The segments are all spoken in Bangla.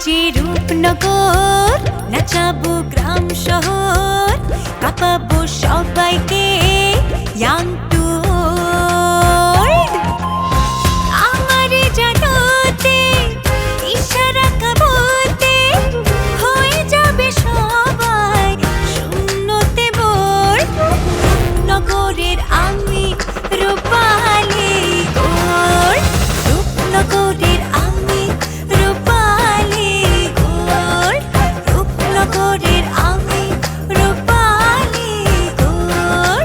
যে রূপনগর, নাচাবো গ্রাম শহর, কাঁপাবো সবাইকে ইয়াং টু ওল্ড। আমারে জানাতে ইশারা কাবতে হয়ে যাবে সবাই শূন্যতে বোর। নগরের আমি রূপালী গোর, রূপনগরের আমি রূপালী গোর, রূপনগরের আমি রূপালী গোর।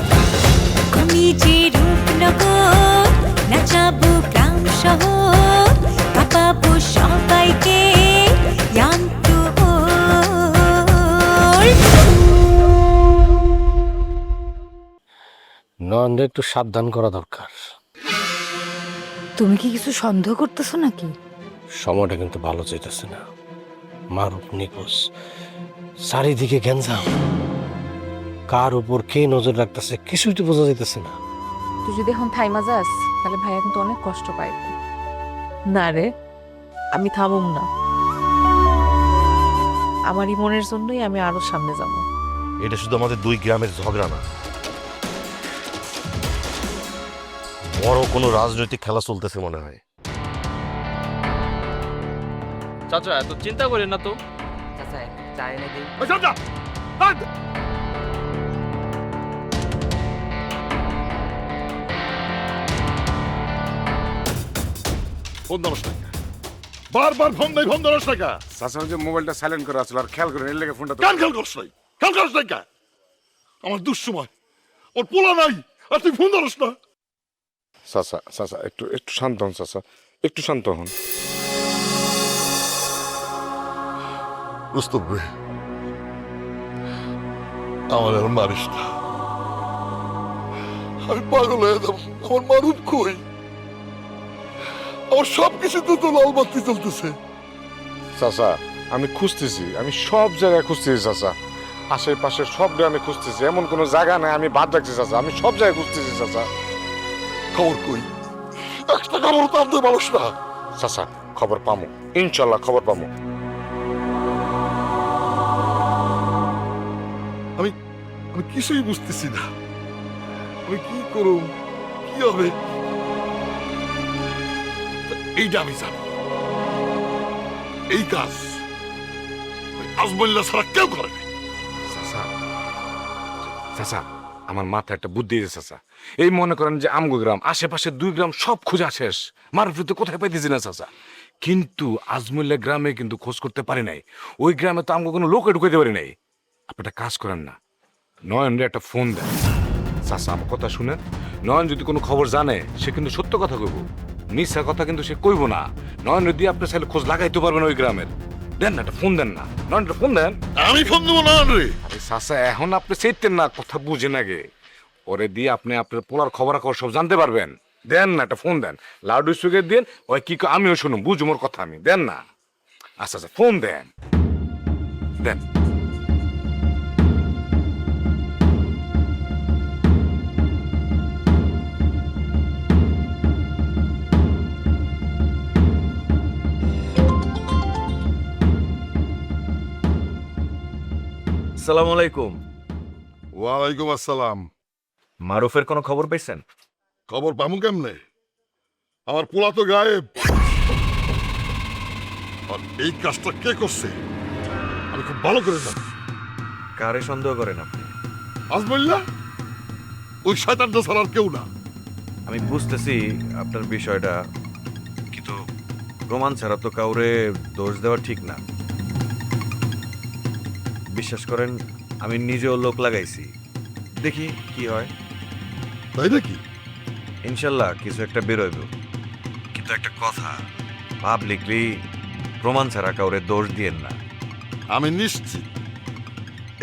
আমি যে রূপনগর, নাচাবো গ্রাম শহর, কাঁপাবো সবাইকে ইয়াং টু ওল্ড। নয়নরে একটু সাবধান করা দরকার। তুমি কি কিছু সন্দেহ করতেছো নাকি? সময়টা কিন্তু ভালো চাইতেছে না। মারুফ নিখোঁজ, চারিদিকে গ্যাঞ্জাম, কার উপর কে নজর রাখতেছে কিছুই তো বোঝা যাইতেছে না। তুই যদি এখন থাইমা যাস তাহলে ভাইয়া কিন্তু অনেক কষ্ট পাইব। না রে, আমি থামুম না। আমার ইমনের জন্যই আমি আরো সামনে যাব। এটা শুধু আমাদের দুই গ্রামের ঝগড়া না, বড় কোনো রাজনৈতিক খেলা চলতেছে মনে হয়। চাচা এত চিন্তা করেন না তো। ফোন ধরস না, বারবার ফোন দেয়, ফোন ধরস না। চাচা যে মোবাইলটা সাইলেন্ট করা আছে আর খেয়াল করেন এর লেগে ফোনটা কেন খেয়াল করস নাই? খেয়াল করস নাই কা? আমার দুঃসময়, ওর পোলা নাই আর তুই ফোন ধরস না। চাচা চাচা একটু একটু শান্ত হন চাচা, একটু শান্ত হন। রুস্তম রে, আমার আর মারিস না, আমি পাগল হয়ে যাবো। আমার মারুফ কই? আমার সবকিছু তো লাল বাতি চলতেছে। চাচা আমি খুঁজতেছি, আমি সব জায়গায় খুঁজতেছি চাচা, আশেপাশে সব গ্রামে খুঁজতেছি, এমন কোনো জায়গা নাই আমি বাদ রাখছি চাচা, আমি সব জায়গায় খুঁজতেছি চাচা। খবর কই? একটা খবর তো আনতে পারস না। চাচা খবর পামু, ইনশাল্লাহ খবর পামু। আমি আমি কিছুই বুঝতেছি না, আমি কি করব, কি হবে? এইটা আমি জানি, এই কাজ আজমল্লা ছাড়া কেউ করে না। চাচা চাচা আমার মাথায় একটা বুদ্ধি আছে চাচা, এই মনে করেন যে আমগো গ্রাম আশেপাশে দুই গ্রাম সব খোঁজা শেষ, মারুফকে কোথায় পাইতেছি না চাচা, কিন্তু আজমুল্লা গ্রামে কিন্তু খোঁজ করতে পারি নাই। ওই গ্রামে তো আমগো কোনো লোকে ঢুকাইতে পারি নাই। আপনি একটা কাজ করেন না, নয়নরে একটা ফোন দেন। চাচা আমার কথা শুনেন, নয়ন যদি কোনো খবর জানে সে কিন্তু সত্য কথা কইব, মিথ্যা কথা কিন্তু সে কইব না। নয়ন দিয়ে আপনি চাইলে খোঁজ লাগাইতে পারবেন ওই গ্রামের। দেন না একটা ফোন দেন না, নয়ন একটা ফোন দেন। আমি ফোন দেবো না রে। আরে চাচা এখন আপনি চাইতেন না, কথা বুঝেন আগে, ওরে দিয়ে আপনি আপনার পোলার খবরাখবর সব জানতে পারবেন। দেন না একটা ফোন দেন, লাউড স্পিকার দেন, ওই কি আমিও শুনুন, বুঝু মোর কথা আমি। দেন না, আচ্ছা আচ্ছা ফোন দেন, দেন। আসসালামু আলাইকুম। ওয়ালাইকুম আসসালাম। মারুফের কোনো খবর পাইছেন? খবর পামু কেমনে? আমার পোলা তো গায়েব। আর এই কাজটা কে করছে আমি খুব ভালো করে জানি। কারে সন্দেহ করেন আপনি? আজমল্লা, ওই শয়তানটা ছাড়া আর কেউ না। আমি বুঝতেছি আপনার বিষয়টা, কিন্তু প্রমাণ ছাড়া তো কাউরে দোষ দেওয়া ঠিক না। বিশ্বাস করেন আমি নিজেও লোক লাগাইছি, দেখি কি হয়। তাই নাকি? ইনশাল্লাহ কিছু একটা বেরোইব, কিন্তু একটা কথা, পাবলিকলি প্রমাণ ছাড়া কাউরে দোষ দিয়েন না। আমি নিশ্চিত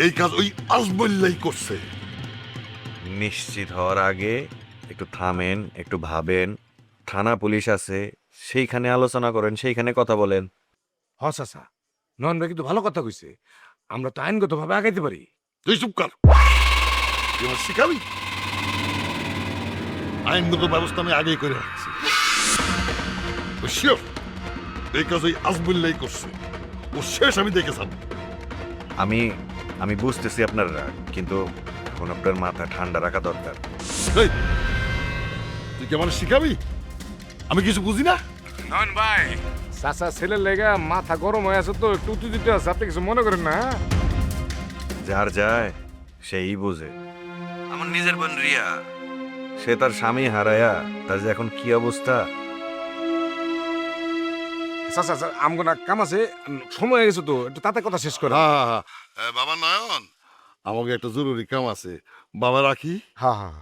এই কাজ ওই আজমল্লাই করছে। নিশ্চিত হওয়ার আগে একটু থামেন, একটু ভাবেন। থানা পুলিশ আছে, সেইখানে আলোচনা করেন, সেইখানে কথা বলেন। হ চাচা, নয়ন ভাই কিন্তু ভালো কথা কইছে, আমরা তো আইনগত ভাবে আগাইতে পারি। তুই চুপ কর, তুই আমার শিখাবি? আইনগত ব্যবস্থা আমি আগেই করে রাখছি। শিওর এই কাজ ওই আজমুল্লাই করছে। ও শেষ আমি দেখেছিলাম। আমি আমি বুঝতেছি আপনার রাগ, কিন্তু এখন আপনার মাথা ঠান্ডা রাখা দরকার। এই, তুই কি আমার শিখাবি? আমি কিছু বুঝি না। নয়ন ভাই, চাচা ছেলের লেগা মাথা গরম হয়ে আছে তো, একটু উত্তেজিত আছে, আপনি কিছু মনে করেন না? যার যায় সেই বুঝে। আমার নিজের বোন রিয়া, সে তার স্বামী হারায়া তার যে এখন কি অবস্থা। চাচা আমগো না কাম আছে, সময় হয়ে গেছে তো, একটু তাতে কথা শেষ করে। বাবা নয়ন, আমাকে একটা জরুরি কাম আছে, বাবা রাখি। হ্যাঁ হ্যাঁ।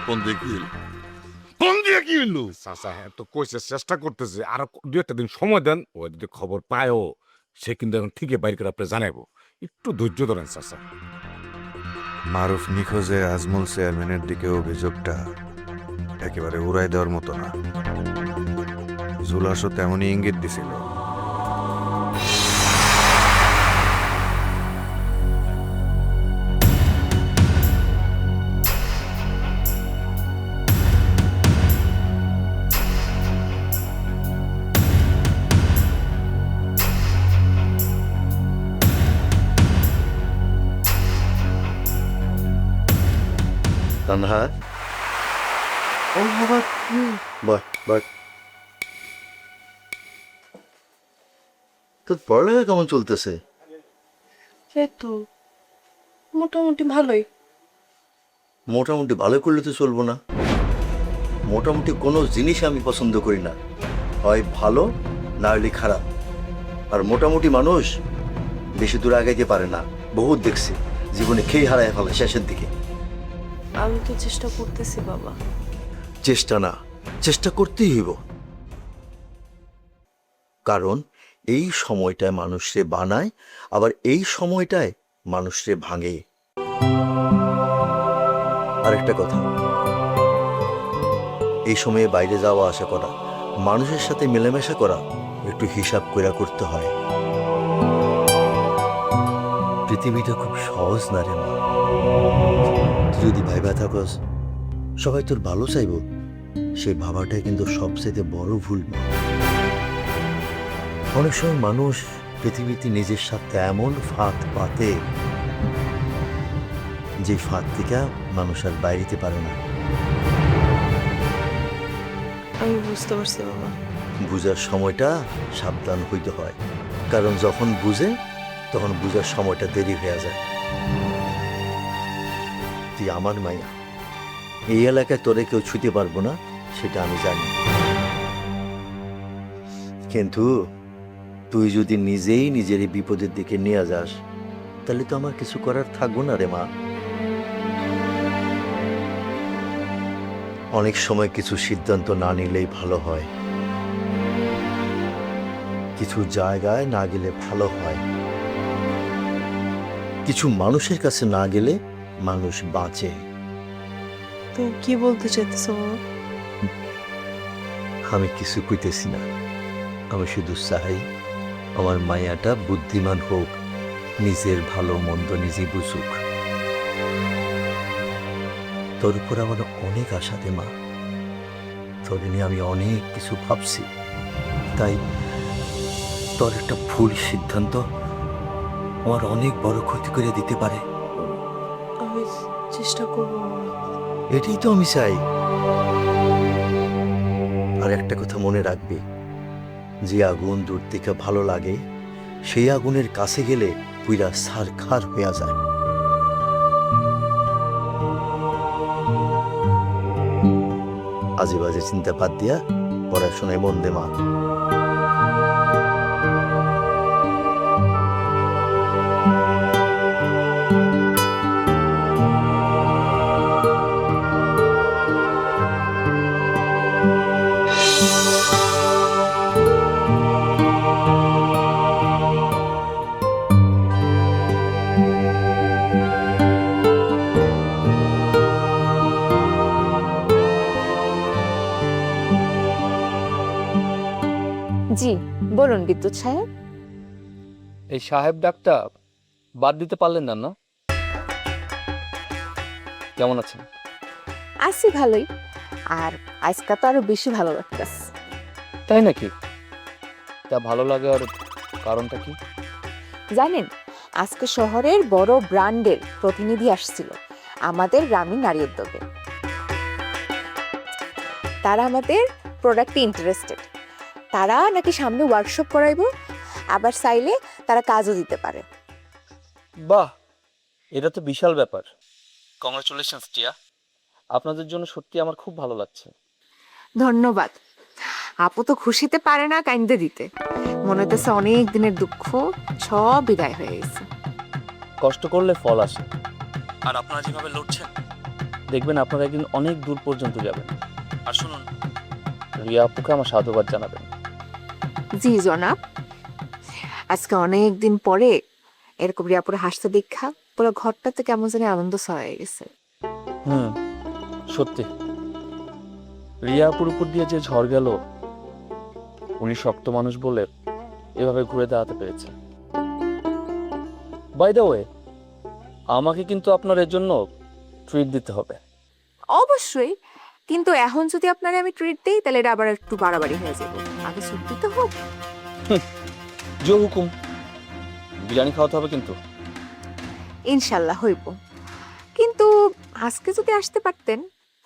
ফোন দিয়ে কি হলো? ফোন দিয়ে কি হলো? চাচা তো কইছে, চেষ্টা করতেছে, আর দু একটা দিন সময় দেন, ও যদি খবর পায়ও সে কিন্তু এখন ঠিকই বাইর করে আপনি জানাইবো, একটু ধৈর্য ধরেন চাচা। মারুফ নিখোঁজে আজমল চেয়ারম্যানের দিকে অভিযোগটা একেবারে উড়াই দেওয়ার মতো না। জুলাসও তেমনই ইঙ্গিত দিছিল। তানহা, ও বাবা, বয় বয়। তোর পড়ালেখা কেমন চলতেছে? এই তো মোটামুটি ভালোই। মোটামুটি ভালো করলে তো চলবো না। মোটামুটি কোনো জিনিস আমি পছন্দ করি না, হয় ভালো না হলে খারাপ। আর মোটামুটি মানুষ বেশি দূর আগাইতে পারে না, বহুত দেখছি জীবনে খেয়ে হারায় ফেলে শেষের দিকে। আমি তো চেষ্টা করতেছি বাবা। চেষ্টা না, চেষ্টা করতেই হইব, কারণ এই সময়টায় মানুষরে বানায়, আবার এই সময়টায় মানুষরে ভাঙে। আরেকটা কথা, এই সময়ে বাইরে যাওয়া আসা করা, মানুষের সাথে মেলামেশা করা একটু হিসাব কইরা করতে হয়। পৃথিবীটা খুব সহজ না রে মা। তুই যদি ভাইবা থাকস সবাই তোর ভালো চাইব, সেই ভাবাটাই কিন্তু সবচেয়ে বড় ভুল। অনেক সময় মানুষ পৃথিবীতে নিজের সাথে এমন ফাঁদ পাতে যে ফাঁদ থেকে মানুষ আর বাইরেতে পারে না। আমি বুঝতে পারছি বাবা। বুঝার সময়টা সাবধান হইতে হয়, কারণ যখন বুঝে তখন বুঝার সময়টা দেরি হয়ে যায়। তুই আমার মাইয়া, এই এলাকায় তোরে কেউ ছুঁতে পারবো না সেটা আমি জানি, কিন্তু তুই যদি নিজেই নিজের এই বিপদের দিকে নিয়ে যাস তাহলে তো আমার কিছু করার থাকবো না রে মা। অনেক সময় কিছু সিদ্ধান্ত না নিলেই ভালো হয়, কিছু জায়গায় না গেলে ভালো হয়, কিছু মানুষের কাছে না গেলে মানুষ বাঁচে। তো কি বলতে চাইতেছো বাবা? আমি কিছু কইতেছি না, আমি শুধু চাই আমার মায়াটা বুদ্ধিমান হোক, নিজের ভালো মন্দ নিজে বুঝুক। তোর উপর আমার অনেক আশা রে মা, তোর নিয়ে আমি অনেক কিছু ভাবছি, তাই তোর একটা ভুল সিদ্ধান্ত আমার অনেক বড় ক্ষতি করে দিতে পারে। আমি চেষ্টা করবো বাবা। এটাই তো আমি চাই। আর একটা কথা মনে রাখবি, যে আগুন দূর থেকে ভালো লাগে সেই আগুনের কাছে গেলে পুরা ছারখার হইয়া যায়। আজে বাজে চিন্তা বাদ দিয়া পড়াশোনায় মন দে মা। জি বলুন বিদ্যুৎ সাহেব। এই সাহেব ডাকটা বাদ দিতে পারলেন না? না, কেমন আছেন? আছি ভালোই, আর আজকা তো আরো বেশি ভালো লাগতেছে। তাই নাকি? তা ভালো লাগে আর কারণটা কি? জানেন, আজকে শহরের বড় ব্র্যান্ডের প্রতিনিধি আসছিল আমাদের গ্রামীণ নারী উদ্যোগে। তারা আমাদের প্রোডাক্টে ইন্টারেস্টেড। তারা নাকি সামনে ওয়ার্কশপ করাইবো, আবার চাইলে তারা কাজও দিতে পারে। বাহ, এটা তো বিশাল ব্যাপার। কংগ্রাচুলেশনস টিয়া, আপনাদের জন্য সত্যি আমার খুব ভালো লাগছে। ধন্যবাদ। আপু তো খুশিতে পারে না কাইন্দে দিতে। মনে হইতেছে অনেক দিনের দুঃখ সব বিদায় হয়ে গেছে। কষ্ট করলে ফল আসে, আর আপনারা যেভাবে লড়ছেন দেখবেন আপনারা একদিন অনেক দূর পর্যন্ত যাবেন। আর শুনুন, রিয়া আপুকে আমার সাধুবাদ জানাবেন। জি জনাব। আজকে অনেক দিন পরে এরকম রিয়াপুরে হাসতে দেখা পুরো ঘরটাতে কেমন জানি আনন্দ ছড়াই গেছে। সত্যি রিয়া আপুর উপর দিয়ে যে ঝড় গেল, উনি শক্ত মানুষ বলে এভাবে ঘুরে দাঁড়াতে পেরেছে। বাই দ্য ওয়ে, আমাকে কিন্তু আপনার এর জন্য ট্রিট দিতে হবে। অবশ্যই, কিন্তু এখন যদি আপনারে আমি ট্রিট দেই তাহলে এটা আবার একটু বাড়াবাড়ি হয়ে যাবে। আগে ছুটি তো হোক। জো হুকুম, বিরিয়ানি খাওয়াতে হবে কিন্তু। ইনশাল্লাহ হইব, কিন্তু আজকে যদি আসতে পারতেন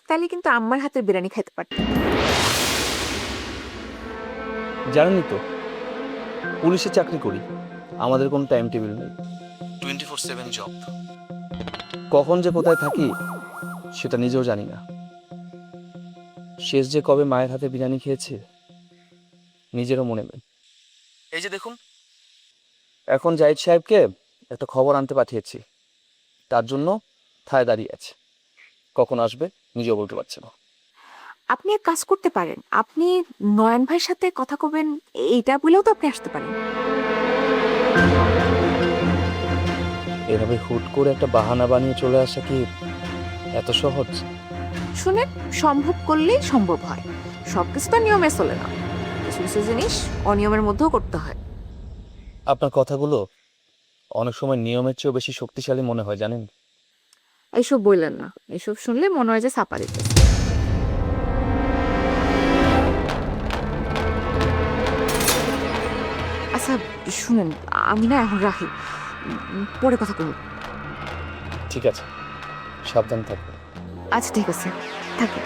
তাহলে কিন্তু আমার হাতের বিরিয়ানি খাইতে পারতেন। জানেনই তো, পুলিশে চাকরি করি, আমাদের কোনো টাইম টেবিল নেই, 24/7 জব। কখন যে কোথায় থাকি সেটা নিজেও জানি না। শেষ যে কবে মায়ের হাতে বিরিয়ানি খেয়েছি নিজেরও মনে নেই। এই যে দেখুন, এখন জাহিদ সাহেবকে একটা খবর আনতে পাঠিয়েছি, তার জন্য থায় দাঁড়িয়ে আছে। কখন আসবে নিজেও বলতে পারছে না। আপনি এক কাজ করতে পারেন, আপনি নয়ন ভাইয়ের সাথে কথা কবেন এইটা বলেও তো আপনি আসতে পারেন। এভাবে হুট করে একটা বাহানা বানিয়ে চলে আসা কি এত সহজ? শুনেন, সম্ভব করলেই সম্ভব হয়। সবকিছু তো নিয়মে চলে না, কিছু কিছু জিনিস অনিয়মের মধ্যেও করতে হয়। আপনার কথাগুলো অনেক সময় নিয়মের চেয়েও বেশি শক্তিশালী মনে হয় জানেন। এইসব বললেন না, এইসব শুনলে মনে হয় যে চাপা দিতে। আচ্ছা শুনেন, আমি না এখন রাখি, পরে কথা বলব। ঠিক আছে, সাবধান থাকবেন। আচ্ছা ঠিক আছে, থাকে।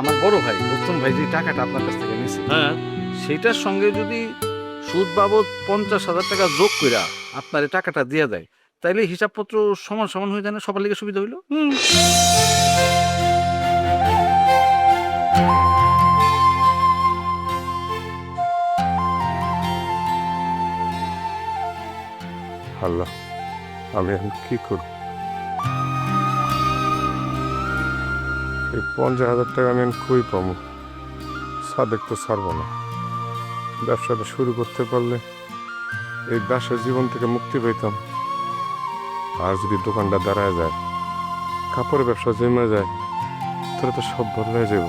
আমার বড় ভাই রুস্তম ভাই যে টাকাটা আপনার কাছ থেকে নিয়েছে, হ্যাঁ, সেটার সঙ্গে যদি সুদ বাবদ 50,000 টাকা যোগ কইরা আপনার এই টাকাটা দিয়ে দেয়, তাইলে হিসাবপত্র সমান সমান হয়ে যায় না? সবার লিগে সুবিধা হইলো। আল্লাহ, আমি এখন কি করব? এই 50,000 টাকা আমি কই পাবো? সাদেক তো ছাড়বো না। ব্যবসাটা শুরু করতে পারলে এই ব্যবসার জীবন থেকে মুক্তি পেতাম। আর যদি দোকানটা দাঁড়ায় যায়, কাপড়ের ব্যবসা জমে যায়, তাহলে তো সব বদলে যাব।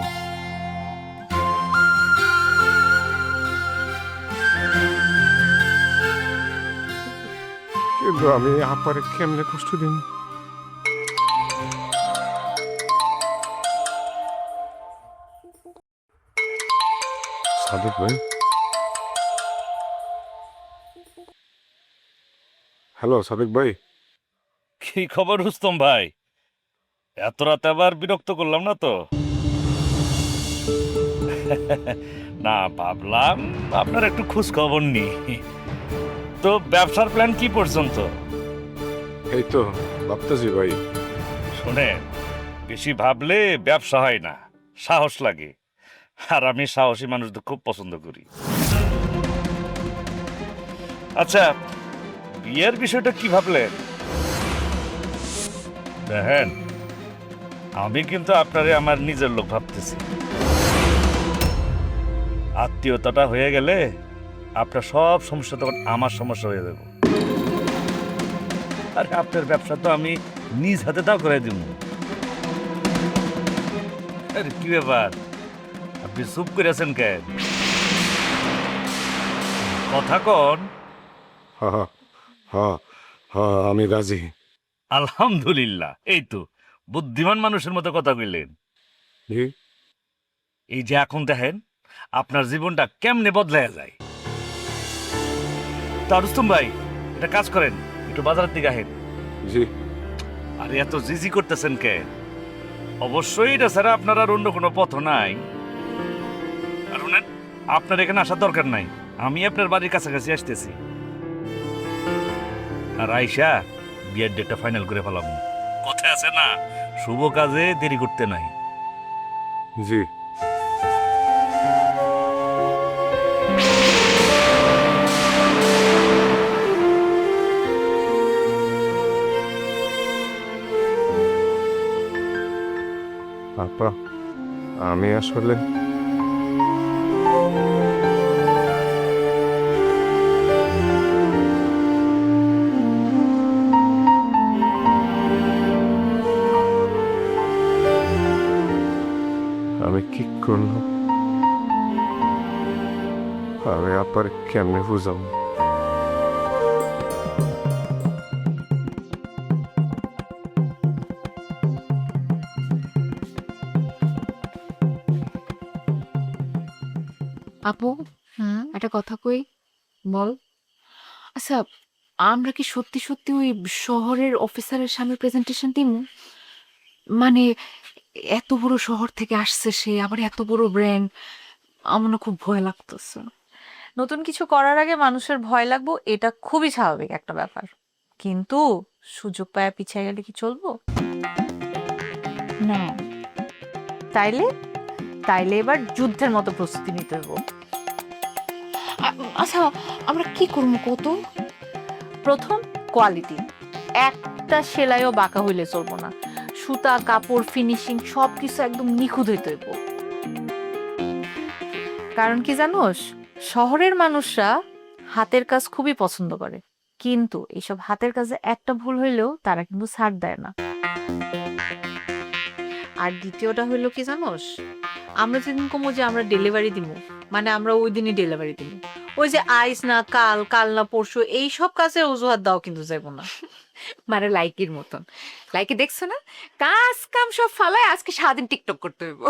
কিন্তু আমি আপারে কেমনে কষ্ট দিন? সাদেক ভাই, হ্যালো সাদেক ভাই। কি খবর রুস্তম ভাই? এত রাতে আবার বিরক্ত করলাম না তো? না, ভাবলাম আপনার একটু খোঁজ খবর নি। তো ব্যবসার প্ল্যান কি পর্যন্ত? এই তো ভাবতেছি ভাই। শোনেন, বেশি ভাবলে ব্যবসা হয় না, সাহস লাগে। আর আমি সাহসী মানুষদের খুব পছন্দ করি। আচ্ছা, বিয়ের বিষয়টা কি ভাবলেন? দেখেন, আমি কিন্তু আপনারে আমার নিজের লোক ভাবতেছি। আত্মীয়তাটা হয়ে গেলে আপনার সব সমস্যা তখন আমার সমস্যা হয়ে যাবে। আরে আপনার ব্যবসা তো আমি নিজ হাতে দাও করে দিব। আরে কি ব্যাপার, আপনি চুপ করে আছেন কেন? কথা কন। হ্যাঁ, হ্যাঁ হ্যাঁ আমি রাজি। আলহামদুলিল্লাহ, এই তো বুদ্ধিমান মানুষের মতো কথা কইলেন। জি এই যে এখন দেখেন আপনার জীবনটা কেমনে বদলায়া যায়। তা রুস্তম ভাই, এটা কাজ করেন, একটু বাজারের দিকে আহেন। জি আরে এত জিজি করতেছেন কে? অবশ্যই এটা ছাড়া আপনার আর অন্য কোনো পথ নাই। আর শুনেন, আপনার এখানে আসার দরকার নাই, আমি আপনার বাড়ির কাছাকাছি আসতেছি। আর আইসা বিয়ের ডেটটা ফাইনাল করে ফেলাম। কথা আছে না, শুভ কাজে দেরি করতে নাই। জি আপা, আমি আসলে আমি কি করলাম? আমি আপার কেমনে বুঝাবো? আপু, একটা কথা কই। বল। আচ্ছা, আমরা কি সত্যি সত্যি ওই শহরের অফিসারের সামনে প্রেজেন্টেশন দিব? মানে এত বড় শহর থেকে আসছে সে, আবার এত বড় ব্র্যান্ড, আমার না খুব ভয় লাগতেছে। নতুন কিছু করার আগে মানুষের ভয় লাগবো, এটা খুবই স্বাভাবিক একটা ব্যাপার। কিন্তু সুযোগ পায়া পিছিয়ে গেলে কি চলবো? না, তাইলে তাইলে এবার যুদ্ধের মতো প্রস্তুতি নিতে হইব। আচ্ছা আমরা কি করবো কত? প্রথম, কোয়ালিটি। একটা সেলাইও বাঁকা হইলে চলবো না। সুতা, কাপড়, ফিনিশিং সবকিছু একদম নিখুঁত হইতে হইব। কারণ কি জানোস, শহরের মানুষরা হাতের কাজ খুবই পছন্দ করে, কিন্তু এইসব হাতের কাজে একটা ভুল হইলেও তারা কিন্তু ছাড় দেয় না। আর দ্বিতীয়টা হইলো কি জানোস, আমরা যেদিন কমো যে আমরা ডেলিভারি দিব, মানে আমরা ওই দিনই ডেলিভারি দিব। ওই যে আইস না কাল, কাল না পরশু, এই সব কাজের অজুহাত দাও কিন্তু যাবো না। মানে লাইকির মতন। লাইকি দেখছো না, কাজ কাম সব ফালায় আজকে সারাদিন টিকটক করতে হইব।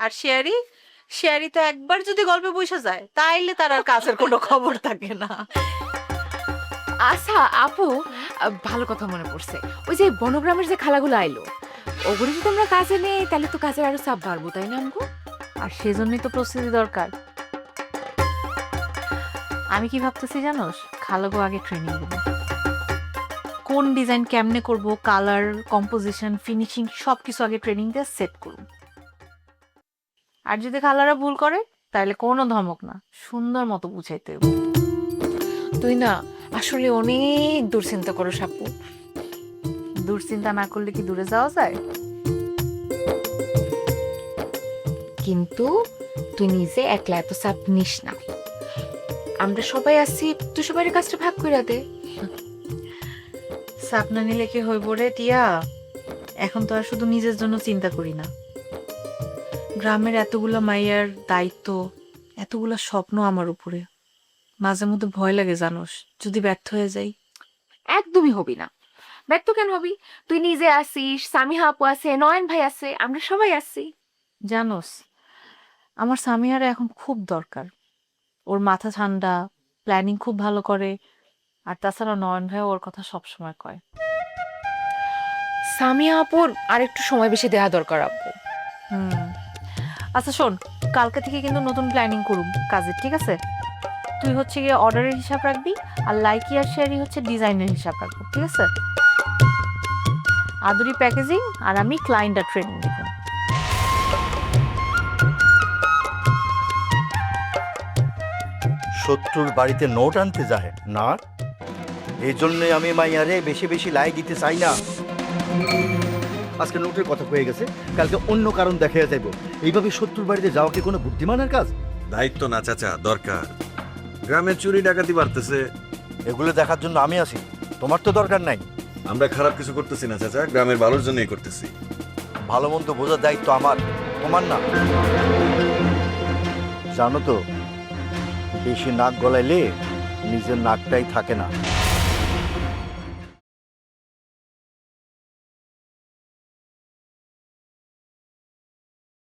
আর শেয়ারি, শেয়ারি তো একবার যদি গল্পে বসে যায় তাইলে তার আর কাজের কোনো খবর থাকে না। আচ্ছা আপু, ভালো কথা মনে পড়ছে, ওই যে বনগ্রামের যে খালাগুলো আইলো, ওগুলো যদি আমরা কাজে নেই তাহলে তো কাজের আরো চাপ বাড়বো, তাই না আমগো? আর সেজন্যই তো প্রস্তুতি দরকার। আমি কি ভাবতেছি জানোস, খালাগো আগে ট্রেনিং দেবো, কোন ডিজাইন কেমনে করব, কালার, কম্পোজিশন, ফিনিশিং সবকিছু আগে ট্রেনিং দিয়ে সেট করব। আর যদি খালারা ভুল করে তাহলে কোনো ধমক না, সুন্দর মতো বুঝাইতে হবে। তুই না আসলে অনেক দুশ্চিন্তা করো আপু। দুশ্চিন্তা না করলে কি দূরে যাওয়া যায়? কিন্তু তুই নিজে একলা এত চাপ নিস না, আমরা সবাই আছি, তুই সবাই কাজটা ভাগ করে দে। চাপ না নিলে কি হইব রে টিয়া, এখন তো আর শুধু নিজের জন্য চিন্তা করি না, গ্রামের এতগুলা মাইয়ার দায়িত্ব, এতগুলা স্বপ্ন আমার উপরে। মাঝে মধ্যে ভয় লাগে জানোস, যদি ব্যর্থ হয়ে যাই। একদমই হবি না। ব্যর্থ কেন হবি? তুই নিজে আসিস, সামিহা আপু আছে, নয়ন ভাই আছে, আমরা সবাই আছি। জানোস, আমার সামিয়ারে এখন খুব দরকার। ওর মাথা ঠান্ডা, প্ল্যানিং খুব ভালো করে, আর তাছাড়া নয়ন ভাই ওর কথা সবসময় কয়। সামিয়া আপুর আর একটু সময় বেশি দেওয়া দরকার আপু। আচ্ছা শোন, কালকে থেকে কিন্তু নতুন প্ল্যানিং করুম কাজের, ঠিক আছে? তুই হচ্ছে গিয়ে অর্ডারের হিসাব রাখবি, আর লাইকি আর শেয়ারি হচ্ছে ডিজাইনের হিসাব রাখবো, ঠিক আছে? আদুরি প্যাকেজিং, আর আমি ক্লায়েন্টার ট্রেনিং দিব। শত্রুর বাড়িতে নোট আনতে যায় না, এই জন্যই আমি মাইয়ারে বেশি বেশি লাই দিতে চাই না। আজকে নোটের কথা হয়ে গেছে, কালকে অন্য কারণ দেখা যাইব। এইভাবে শত্রুর বাড়িতে যাওয়া কি কোনো বুদ্ধিমানের কাজ? দায়িত্ব না চাচা, দরকার। গ্রামের চুরি ডাকাতি বাড়তেছে, এগুলো দেখার জন্য আমি আছি, তোমার তো দরকার নাই। আমরা খারাপ কিছু করতেছি না চাচা, গ্রামের ভালোর জন্যই করতেছি। ভালো মন্দ বোঝার দায়িত্ব আমার, তোমার না। জানো তো, বেশি নাক গলাইলে নিজের নাকটাই থাকে না।